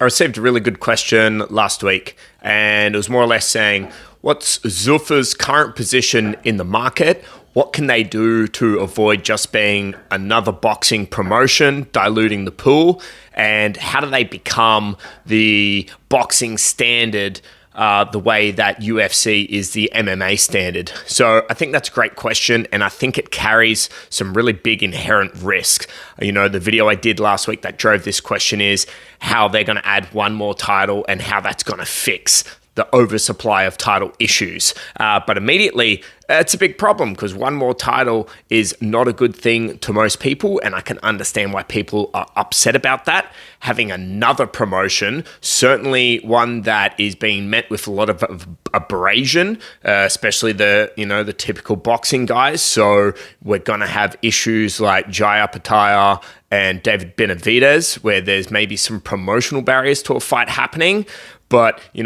I received a really good question last week, and it was more or less saying, what's Zuffa's current position in the market? What can they do to avoid just being another boxing promotion, diluting the pool? And how do they become the boxing standard the way that UFC is the MMA standard? So I think that's a great question, and I think it carries some really big inherent risk. You know, the video I did last week that drove this question is how they're going to add one more title and how that's going to fix the oversupply of title issues. But immediately, it's a big problem because one more title is not a good thing to most people, and I can understand why people are upset about that. Having another promotion, certainly one that is being met with a lot of abrasion, especially the typical boxing guys. So we're going to have issues like Jaya Pataya and David Benavidez, where there's maybe some promotional barriers to a fight happening. But, you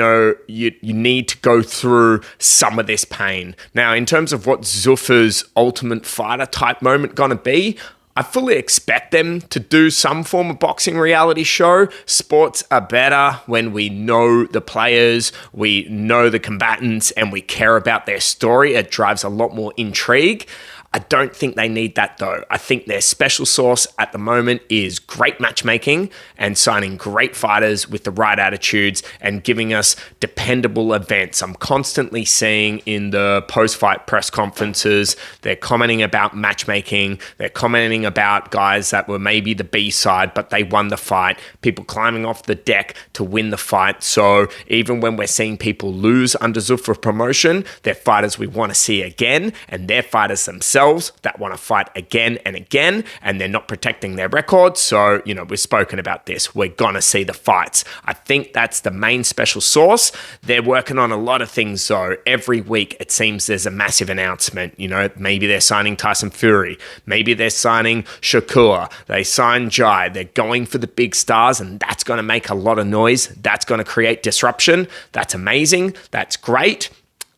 need to go through some of this pain. Now, in terms of what Zuffa's Ultimate Fighter type moment going to be, I fully expect them to do some form of boxing reality show. Sports are better when we know the players, we know the combatants, and we care about their story. It drives a lot more intrigue. I don't think they need that though. I think their special sauce at the moment is great matchmaking and signing great fighters with the right attitudes and giving us dependable events. I'm constantly seeing in the post-fight press conferences, they're commenting about matchmaking. They're commenting about guys that were maybe the B-side, but they won the fight. People climbing off the deck to win the fight. So even when we're seeing people lose under Zuffa promotion, they're fighters we want to see again, and they're fighters themselves that want to fight again and again, and they're not protecting their record. So, we've spoken about this. We're going to see the fights. I think that's the main special sauce. They're working on a lot of things, though. Every week, it seems there's a massive announcement. Maybe they're signing Tyson Fury. Maybe they're signing Shakur. They sign Jai. They're going for the big stars, and that's going to make a lot of noise. That's going to create disruption. That's amazing. That's great.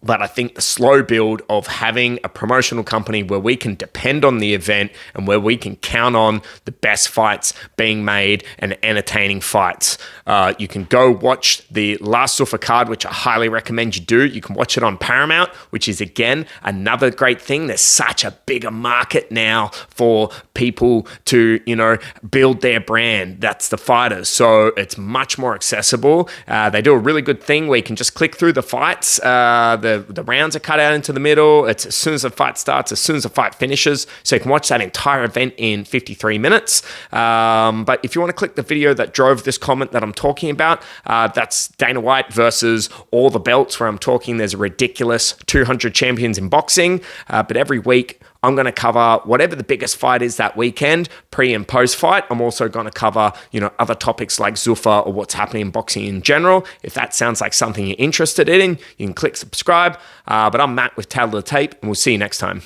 But I think the slow build of having a promotional company where we can depend on the event and where we can count on the best fights being made and entertaining fights. You can go watch the last Zuffa card, which I highly recommend you do. You can watch it on Paramount, which is, again, another great thing. There's such a bigger market now for people to, build their brand. That's the fighters. So it's much more accessible. They do a really good thing where you can just click through the fights. The rounds are cut out into the middle. It's as soon as the fight starts, as soon as the fight finishes. So you can watch that entire event in 53 minutes. But if you want to click the video that drove this comment that I'm talking about, that's Dana White versus all the belts, where I'm talking there's a ridiculous 200 champions in boxing. But every week, I'm going to cover whatever the biggest fight is that weekend, pre and post fight. I'm also going to cover, other topics like Zuffa or what's happening in boxing in general. If that sounds like something you're interested in, you can click subscribe. But I'm Matt with Tattle of the Tape, and we'll see you next time.